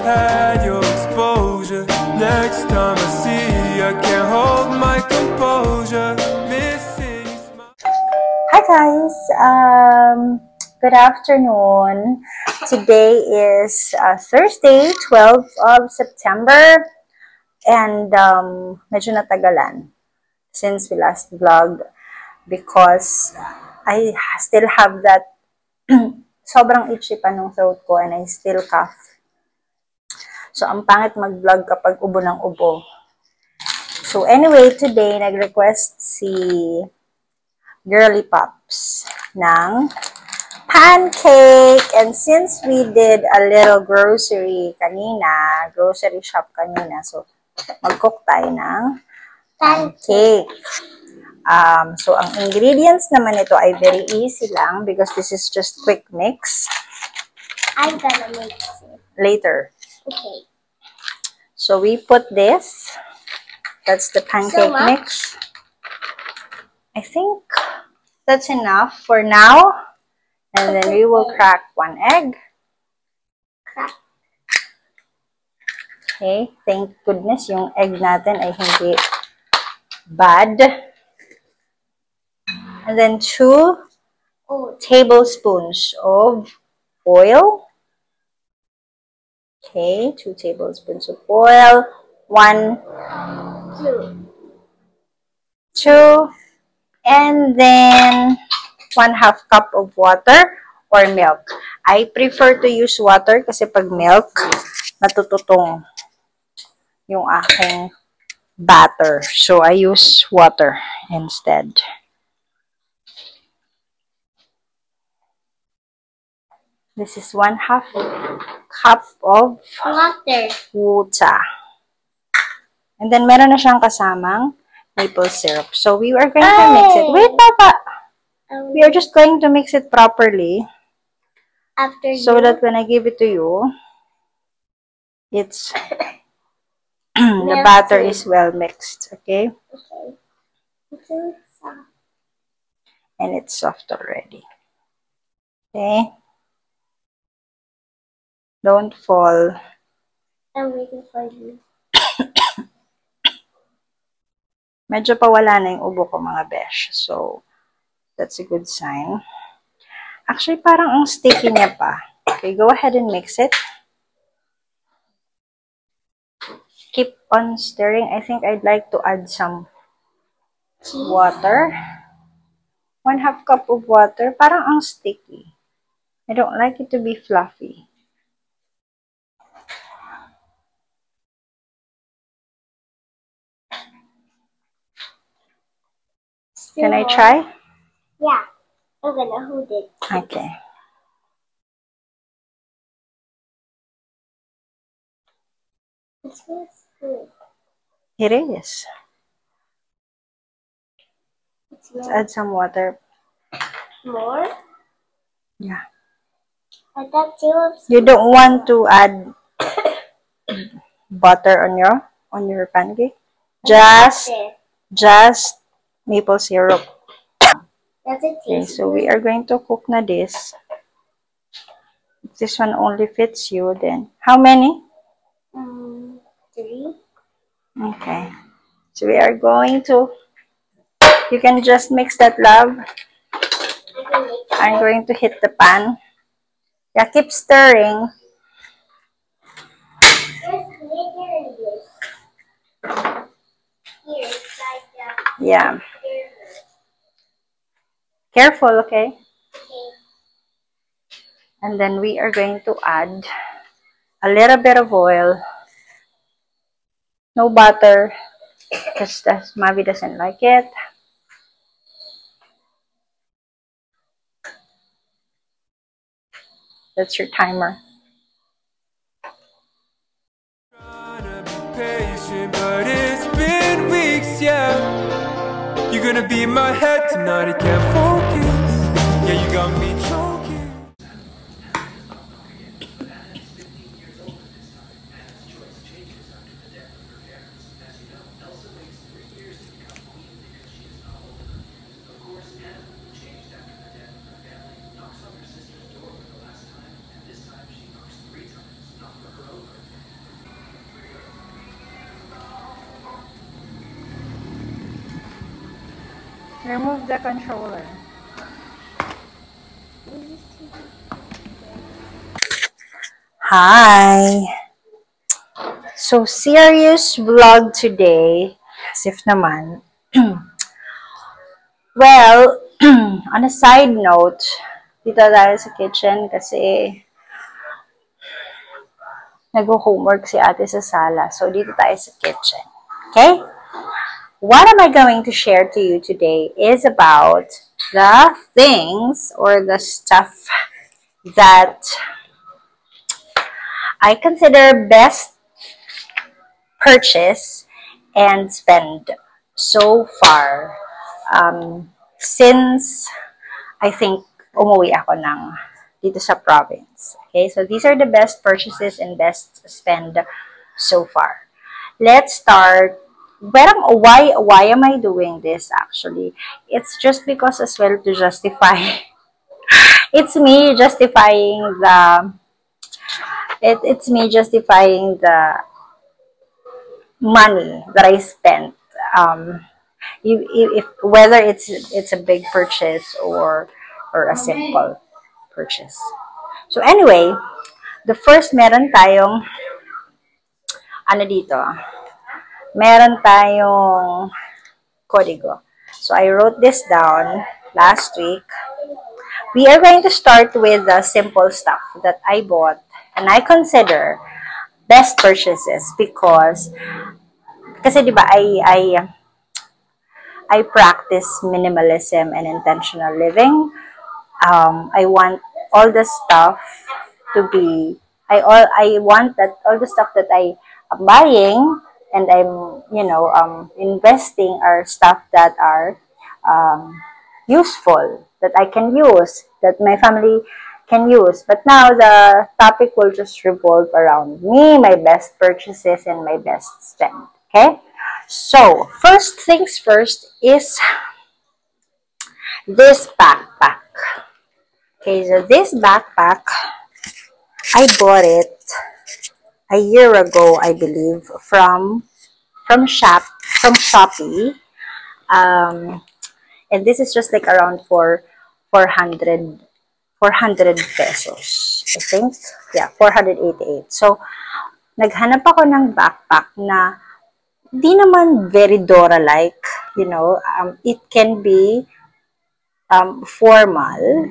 had your exposure. Next time I see you, I can't hold my composure. Missing you smile. Hi guys, good afternoon. Today is Thursday, 12th of September, and medyo natagalan since we last vlogged because I still have that sobrang itchy pa nung throat ko and I still cough. So, ang pangit mag-vlog kapag ubo ng ubo. So, anyway, today, nag-request si Girly Pops ng pancake. And since we did a little grocery shop kanina, so, mag-cook tayo ng pancake. So, ang ingredients naman ito ay very easy lang because this is just quick mix. I'm gonna mix it. Later. Okay. So, we put this. That's the pancake So mix. I think that's enough for now. And then we will crack one egg. Crack. Okay. Thank goodness yung egg natin ay hindi bad. And then 2 tablespoons of oil. Okay, 2 tablespoons of oil. 1, 2, and then 1/2 cup of water or milk. I prefer to use water kasi pag milk, natututong yung aking batter. So, I use water instead. This is 1/2 cup of water. And then, meron na siyang kasamang maple syrup. So, we are going to mix it. Wait, Papa! We are just going to mix it properly. So that when I give it to you, it's the batter is well mixed. Okay? Okay. And it's soft already. Okay? Don't fall. I'm waiting for you. Medyo pawala na yung ubo ko, mga besh. So, that's a good sign. Actually, parang ang sticky niya pa. Okay, go ahead and mix it. Keep on stirring. I think I'd like to add some water. 1/2 cup of water. Parang ang sticky. I don't like it to be fluffy. Can I try? Yeah. I'm gonna hold it. Okay. It smells good. It is. Let's add some water. More? Yeah. I thought You don't want to add butter on your pancake? Just maple syrup. Okay, so we are going to cook na this. If this one only fits you, then how many? 3. Okay. So we are going to, you can just mix that, love. I'm going to hit the pan. Yeah, keep stirring. Yeah. Careful, okay? And then we are going to add a little bit of oil. No butter, because Mavi doesn't like it. That's your timer. Trying to be patient, but it's been weeks, yeah. You're gonna be in my head tonight, I can't focus. Yeah, you got me choking. Remove the controller. Hi! So, serious vlog today. As if naman. Well, on a side note, dito tayo sa kitchen kasi nag-homework si ate sa sala. So, dito tayo sa kitchen. Okay? What am I going to share to you today is about the things or the stuff that I consider best purchase and spend so far since I think umuwi ako dito sa province. Okay, so these are the best purchases and best spend so far. Let's start. Why am I doing this actually? It's just because as well to justify. It's me justifying it's me justifying the money that I spent. If whether it's a big purchase or a simple purchase. So anyway, the first meron tayong dito. Meron tayong kodigo. So I wrote this down last week. We are going to start with the simple stuff that I bought and I consider best purchases because kasi diba I practice minimalism and intentional living. I want all the stuff to be I want that all the stuff that I am buying and I'm investing are stuff that are useful, that I can use, that my family can use. But now the topic will just revolve around me, my best purchases, and my best spend. Okay? So, first things first is this backpack. Okay, so this backpack, I bought it a year ago, I believe, from Shopee. And this is just like around 400 pesos, I think. Yeah, 488. So, naghanap ako ng backpack na di naman very Dora-like, it can be formal,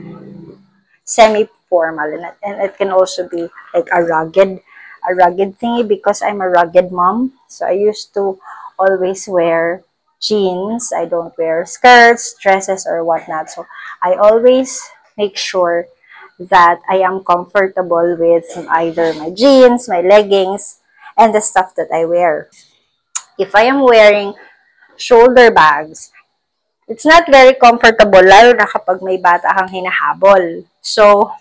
semi-formal, and it can also be like a rugged thingy because I'm a rugged mom. So I used to always wear jeans. I don't wear skirts, dresses, or whatnot. So I always make sure that I am comfortable with either my jeans, my leggings, and the stuff that I wear. If I am wearing shoulder bags, it's not very comfortable, lalo na kapag may bata kang hinahabol. So,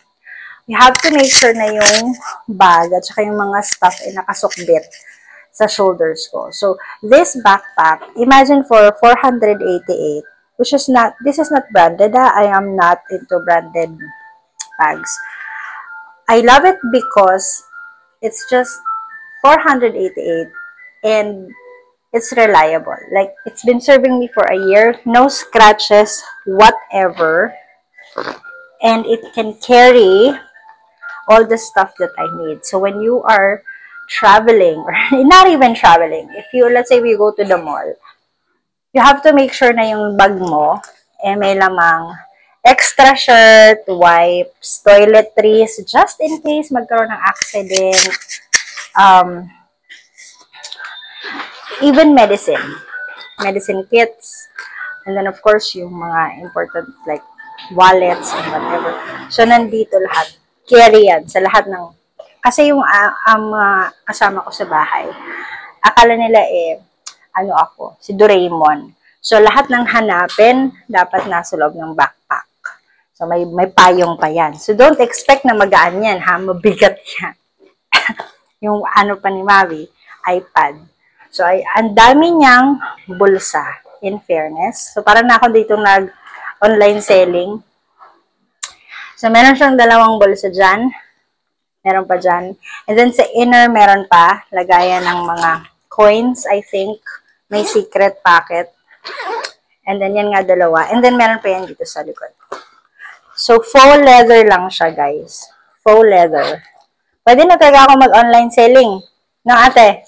you have to make sure na yung bag at saka yung mga stuff ay nakasukbit sa shoulders ko. So, this backpack, imagine for 488, this is not branded. I am not into branded bags. I love it because it's just 488 and it's reliable. Like, it's been serving me for a year. No scratches, whatever. And it can carry all the stuff that I need. So, when you are traveling, or not even traveling, let's say we go to the mall, you have to make sure na yung bag mo, may lamang extra shirt, wipes, toiletries, just in case magkaroon ng accident, even medicine kits, and then of course yung mga important like wallets and whatever. So nandito lahat, carry yan sa lahat ng, kasi yung kasama ko sa bahay, akala nila ako, si Doraemon. So lahat ng hanapin dapat nasa loob ng backpack. So may payong pa yan. So don't expect na magaan yan, ha, mabigat yan. Yung pa ni Mavi, iPad. So, ang dami niyang bulsa, in fairness. So, parang na ako dito nag-online selling. So, meron siyang dalawang bulsa dyan. Meron pa dyan. And then, sa inner, meron pa. Lagayan ng mga coins, I think. May secret pocket. And then, yan nga dalawa. And then, meron pa yan dito sa likod. So, faux leather lang siya, guys. Faux leather. Pwede na talaga ako mag-online selling. No, ate?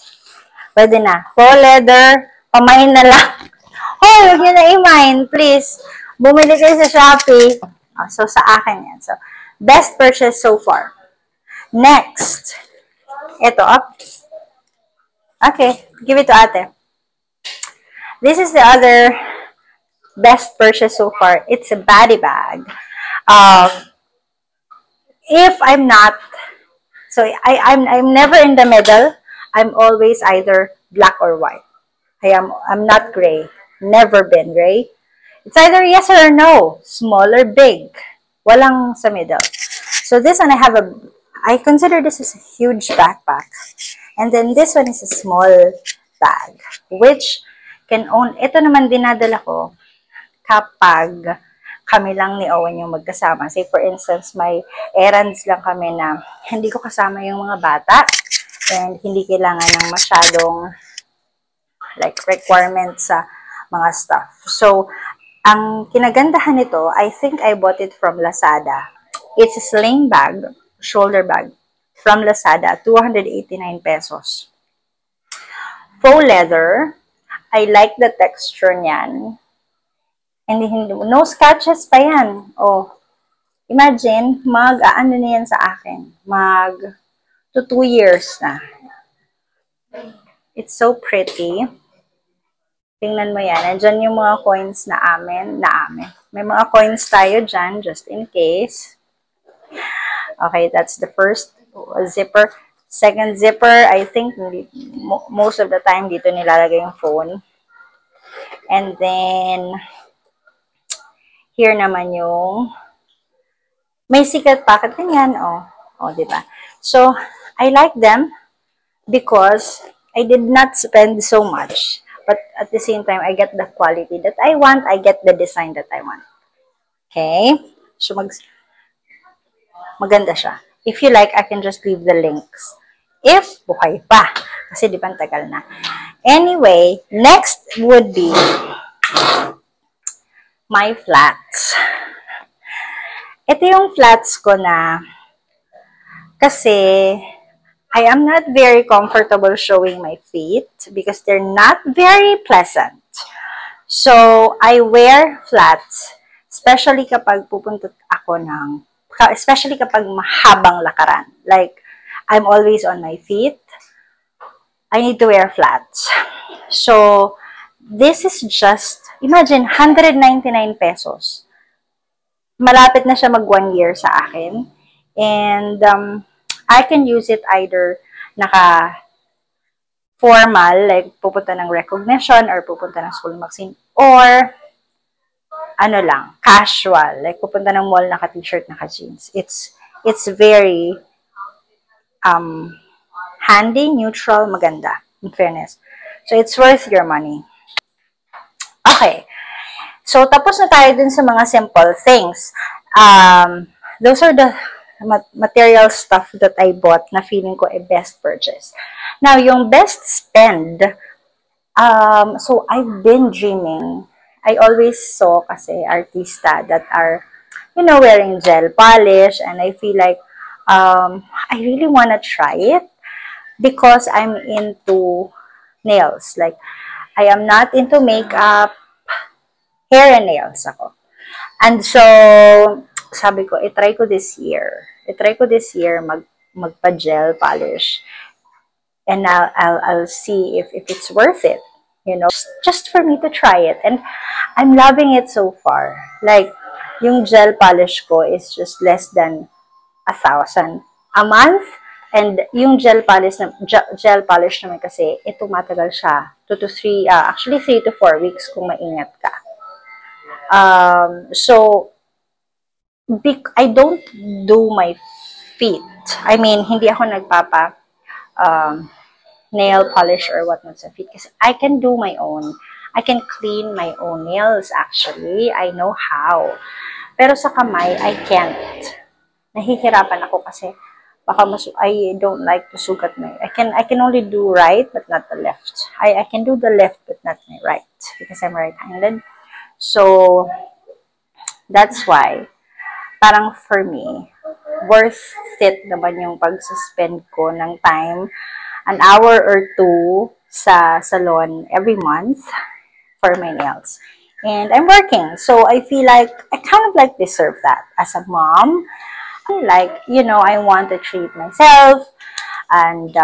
Pwede na. Faux leather, pamain na lang. Hoy, huwag nyo na i-mine, please. Bumili kayo sa Shopee. Oh, so, sa akin yan. So, best purchase so far. Next. Ito, up. Okay, give it to ate. This is the other best purchase so far. It's a body bag. If I'm not, so I'm never in the middle. I'm always either black or white. I'm not gray. Never been gray. It's either yes or no, small or big. Walang sa middle. So this one I consider this as a huge backpack. And then this one is a small bag, which can own, ito naman dinadala ko kapag kami lang ni Owen yung magkasama. Say for instance, may errands lang kami na hindi ko kasama yung mga bata and hindi kailangan ng masyadong like requirements sa mga stuff. So, ang kinagandahan nito, I think I bought it from Lazada. It's a sling bag, shoulder bag from Lazada, 289 pesos. Faux leather. I like the texture niyan. And no scratches pa yan. Oh, imagine, ano na yan sa akin. 2 years na. It's so pretty. Tingnan mo yan. Nandyan yung mga coins na amin. May mga coins tayo dyan, just in case. Okay, that's the first zipper. Second zipper, I think most of the time dito nilalagay yung phone. And then, here naman yung may secret pocket din yan. Oh, diba? So, I like them because I did not spend so much. But at the same time, I get the quality that I want. I get the design that I want. Okay? So, maganda siya. If you like, I can just leave the links. If buhay pa. Kasi di ba tagal na. Anyway, next would be my flats. Ito yung flats ko na kasi I am not very comfortable showing my feet because they're not very pleasant. So, I wear flats, especially kapag pupunta ako especially kapag mahabang lakaran. Like, I'm always on my feet. I need to wear flats. So, this is just, imagine, 199 pesos. Malapit na siya mag 1 year sa akin. And, I can use it either naka-formal, like pupunta ng recognition or pupunta ng school magazine, or ano lang, casual, like pupunta ng mall naka-t-shirt, naka-jeans. It's very handy, neutral, maganda, in fairness. So, it's worth your money. Okay. So, tapos na tayo dun sa mga simple things. Those are the material stuff that I bought na feeling ko best purchase. Now, yung best spend, so I've been dreaming. I always saw kasi artista that are, wearing gel polish, and I feel like I really want to try it because I'm into nails. Like, I am not into makeup, hair and nails ako. And so, sabi ko, itry ko this year. Magpa-gel polish. And I'll see if it's worth it. Just for me to try it. And I'm loving it so far. Like, yung gel polish ko is just less than 1,000 a month. And yung gel polish naman kasi, ito matagal siya. 2 to 3, actually 3 to 4 weeks kung maingat ka. So, I don't do my feet. I mean, hindi ako nagpapa nail polish or whatnot sa feet kasi I can do my own. I can clean my own nails actually. I know how. Pero sa kamay, I can't. Nahihirapan ako kasi baka I don't like to sugat my, I can only do right but not the left. I can do the left but not my right because I'm right-handed. So, that's why, parang for me, worth it naman yung pag-suspend ko ng time, an hour or two sa salon every month for my nails. And I'm working, so I feel like I kind of like deserve that as a mom. Like, you know, I want to treat myself and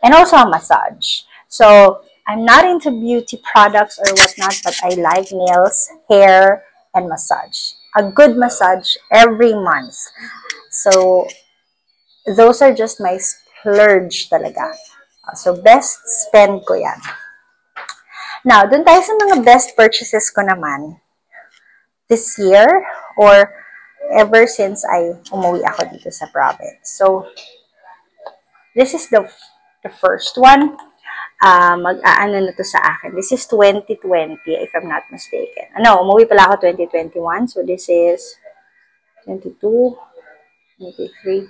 also a massage. So I'm not into beauty products or whatnot, but I like nails, hair, and massage. A good massage every month. So those are just my splurge talaga. So best spend ko yan. Now, dun tayo sa mga best purchases ko naman this year or ever since I umuwi ako dito sa province. So, this is the first one. Mag-aano na to sa akin. This is 2020, if I'm not mistaken. Umuwi pala ako 2021. So, this is 22, 23,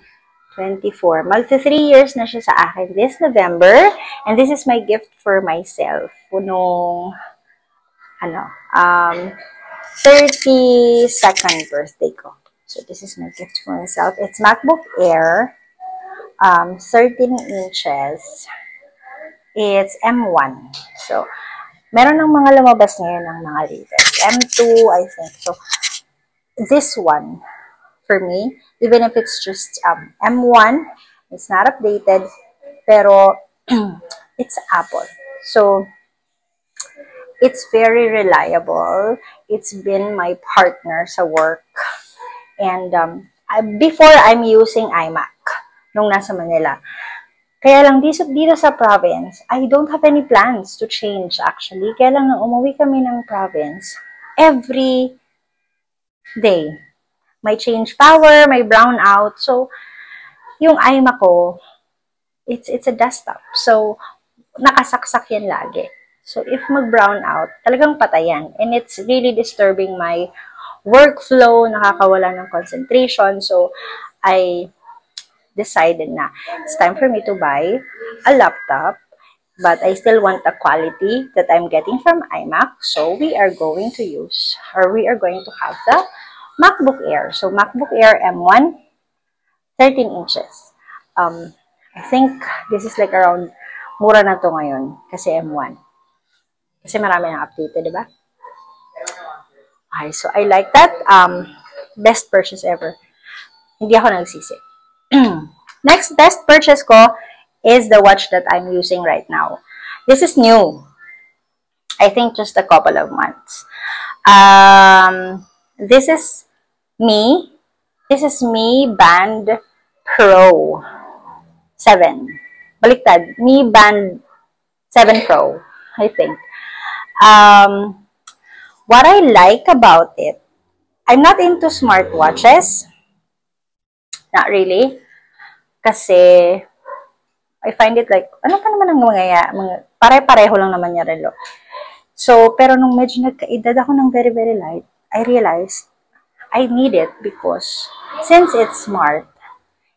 24. Magsa 3 years na siya sa akin this November. And this is my gift for myself. Punong, 32nd birthday ko. So, this is my gift for myself. It's MacBook Air. 13 inches. It's M1. So, meron ng mga lumabas ngayon ng mga latest. M2, I think. So, this one, for me, even if it's just M1, it's not updated, pero it's Apple. So, it's very reliable. It's been my partner sa work. And before, I'm using iMac nung nasa Manila. Kaya lang dito sa province, I don't have any plans to change actually. Kaya lang nang umuwi kami ng province, every day, may change power, may brown out. So, yung iMac ko, it's a desktop. So, nakasaksak yan lagi. So, if mag-brown out, talagang patayan. And it's really disturbing my workflow, nakakawala ng concentration. So, I decided na it's time for me to buy a laptop, but I still want the quality that I'm getting from iMac. So, we are going to have the MacBook Air. So, MacBook Air M1, 13 inches. I think this is like around, mura na to ngayon kasi M1. Kasi marami nang updated, diba? Okay, so I like that. Best purchase ever. Hindi ako nagsisi. Next best purchase ko is the watch that I'm using right now. This is new. I think just a couple of months. This is Mi Band Pro 7. Baliktad. Mi Band 7 Pro, I think. What I like about it, I'm not into smartwatches. Not really. Kasi, I find it like, ano pa naman ang pare-pareho lang naman yung relo. So, pero nung medyo nagkaedad ako ng very, very light, I realized I need it because since it's smart,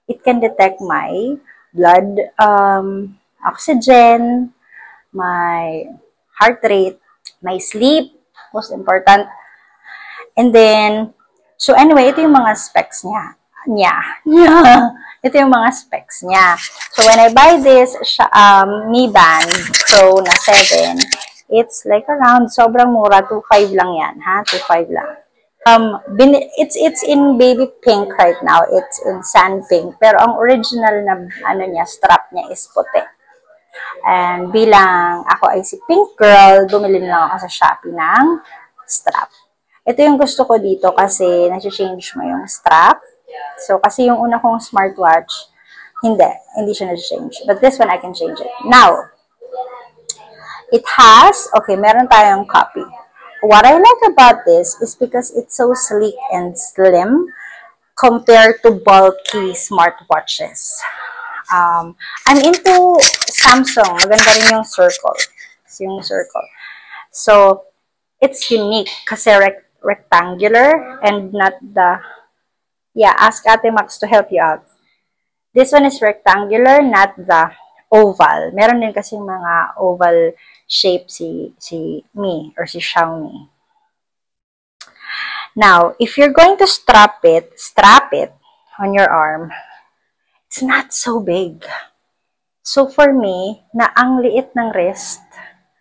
it can detect my blood oxygen, my heart rate, my sleep, most important. And then, so anyway, ito yung mga specs niya. Ito yung mga specs niya. So, when I buy this Mi Band Pro na 7, it's like around, sobrang mura, 2.5 lang yan, ha? 2.5 lang. It's in baby pink right now. It's in sand pink. Pero ang original na, strap niya is puti. And bilang ako ay si pink girl, bumili na lang ako sa Shopee ng strap. Ito yung gusto ko dito kasi nasi-change mo yung strap. So, kasi yung una kong smartwatch, hindi siya na-change. But this one, I can change it. Now, it has, meron tayong copy. What I like about this is because it's so sleek and slim compared to bulky smartwatches. I'm into Samsung. Maganda rin yung circle. So, it's unique kasi rectangular and not the... Yeah, ask Ate Max to help you out. This one is rectangular, not the oval. Meron din kasi mga oval shape si Mi or si Xiaomi. Now, if you're going to strap it on your arm, it's not so big. So for me, na ang liit ng wrist,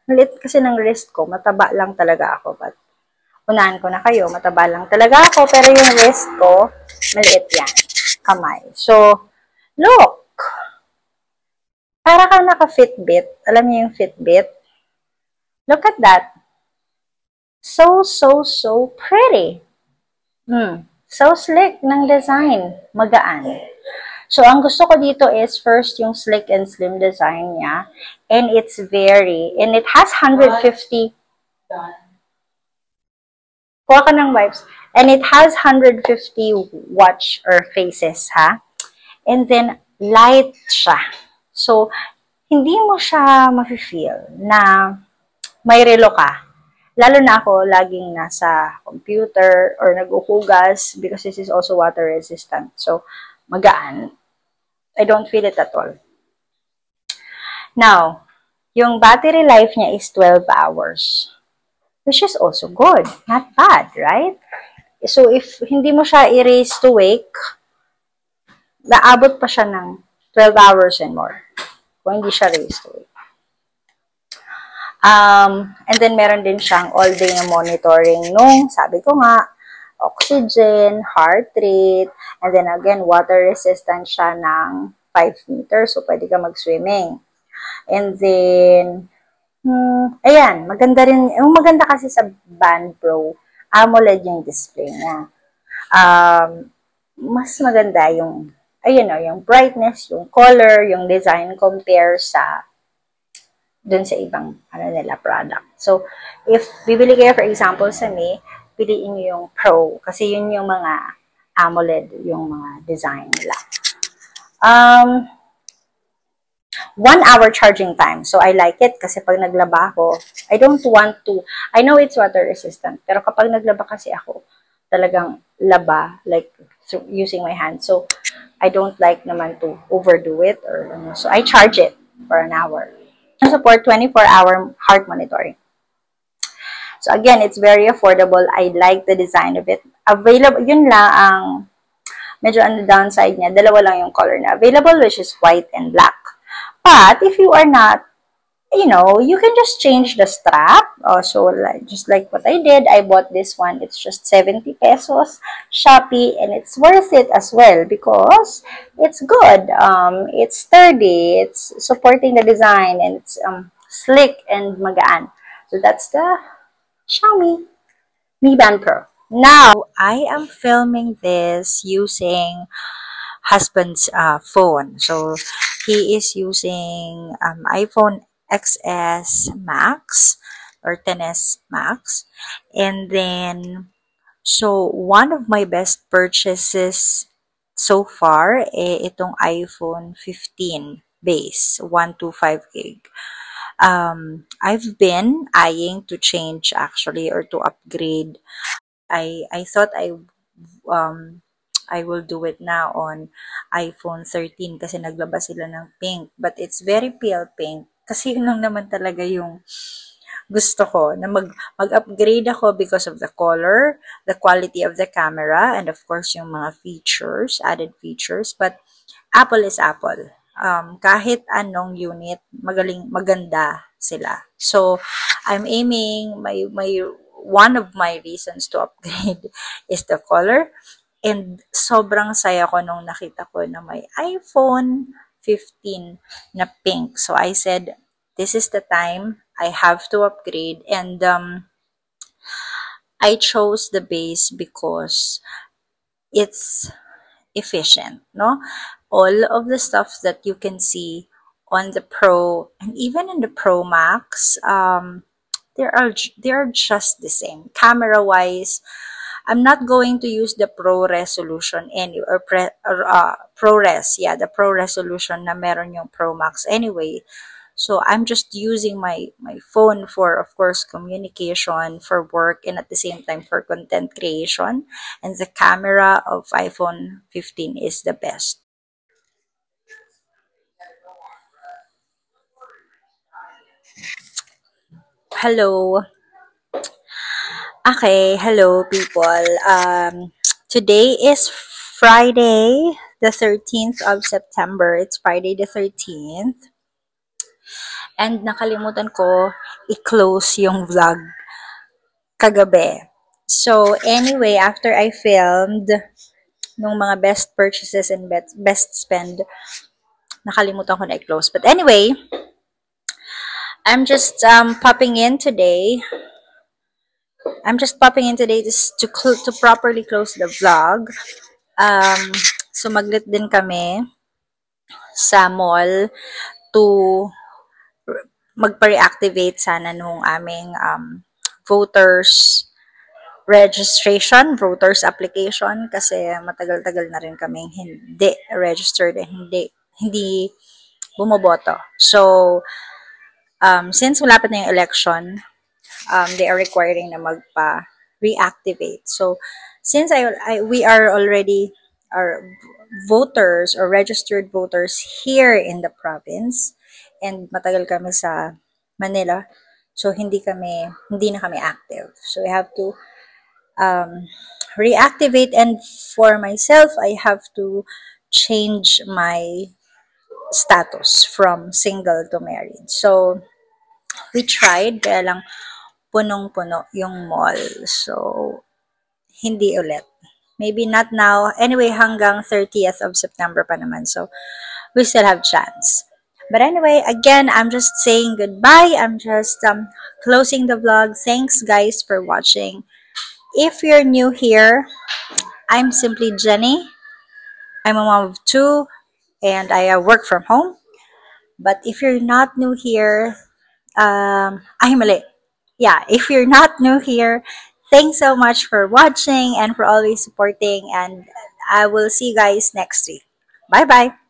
liit kasi ng wrist ko, mataba lang talaga ako. But unahan ko na kayo, mataba lang talaga ako, pero yung wrist ko, maliit yan. Kamay. So, look! Para kang naka-Fitbit. Alam niyo yung Fitbit? Look at that. So, so, so pretty. So slick ng design. Magaan. So, ang gusto ko dito is first yung slick and slim design niya. And it has 150. Kuha ka ng wipes. And it has 150 watch or faces, ha? And then, light siya. So, hindi mo siya mafe-feel na may relo ka. Lalo na ako, laging nasa computer or nag-uhugas because this is also water resistant. So, magaan. I don't feel it at all. Now, yung battery life niya is 12 hours. Which is also good. Not bad, right? So, if hindi mo siya i-raise to wake, naabot pa siya ng 12 hours and more. Kung hindi siya raise to wake. And then, meron din siyang all-day na monitoring nung, sabi ko nga, oxygen, heart rate, and then again, water resistant siya ng 5 meters. So, pwede ka mag-swimming. And then, ayan, maganda rin. Yung maganda kasi sa Band Pro, AMOLED yung display niya. Mas maganda yung, yung brightness, yung color, yung design compare sa dun sa ibang product. So, if bibili kayo, for example, sa May, piliin nyo yung Pro. Kasi yun yung mga AMOLED, yung mga design nila. 1 hour charging time. So, I like it kasi pag naglaba ako, I don't want to, I know it's water resistant, pero kapag naglaba kasi ako, talagang laba, like using my hand. So, I don't like naman to overdo it. So, I charge it for an hour. I support 24-hour heart monitoring. So, again, it's very affordable. I like the design of it. Available, yun lang ang medyo on the downside niya. Dalawa lang yung color na available, which is white and black. But, if you are not, you can just change the strap. So, just like what I did, I bought this one. It's just 70 pesos, Shopee, and it's worth it as well because it's good. It's sturdy, it's supporting the design, and it's slick and magaan. So, that's the Xiaomi Mi Band Pro. Now, I am filming this using husband's phone. So, he is using iPhone XS Max or XS Max. And then, so one of my best purchases so far, itong iPhone 15 base, 125 gig. I've been eyeing to change actually or to upgrade. I thought I will do it now on iPhone 13 kasi naglabas sila ng pink. But it's very pale pink. Kasi yun lang naman talaga yung gusto ko na mag-upgrade ako because of the color, the quality of the camera, and of course yung mga features, added features. But Apple is Apple. Kahit anong unit, maganda sila. So, I'm aiming, one of my reasons to upgrade is the color. And sobrang saya ko nung nakita ko na may iPhone 15 na pink. So, I said, this is the time I have to upgrade. And I chose the base because it's efficient, no? All of the stuff that you can see on the Pro and even in the Pro Max, they are just the same. Camera-wise, I'm not going to use the Pro resolution ProRes, the Pro resolution na meron yung Pro Max anyway. So I'm just using my phone for, of course, communication, for work, and at the same time for content creation. And the camera of iPhone 15 is the best. Hello. Okay, hello people. Today is Friday, the 13th of September. It's Friday the 13th. And nakalimutan ko i-close yung vlog kagabi. So, anyway, after I filmed nung mga best purchases and best spend, nakalimutan ko na i-close. But anyway, I'm just popping in today. Just to properly close the vlog. Sumaglit din kami sa mall to magpa-reactivate sana nung aming voters registration, voters application kasi matagal-tagal na rin kaming hindi registered and hindi bumoboto. So, since malapit na yung election, they are requiring na magpa-reactivate. So, since we are already our voters or registered voters here in the province and matagal kami sa Manila, so hindi na kami active. So, we have to reactivate, and for myself, I have to change my status from single to married. So, we tried, kaya lang punong-puno yung mall. So, hindi ulit. Maybe not now. Anyway, hanggang 30th of September pa naman. So, we still have chance. But anyway, again, I'm just saying goodbye. I'm just closing the vlog. Thanks, guys, for watching. If you're new here, I'm simply Jenny. I'm a mom of 2, and I work from home. But if you're not new here, mali. Yeah, if you're not new here, thanks so much for watching and for always supporting, and I will see you guys next week. Bye bye.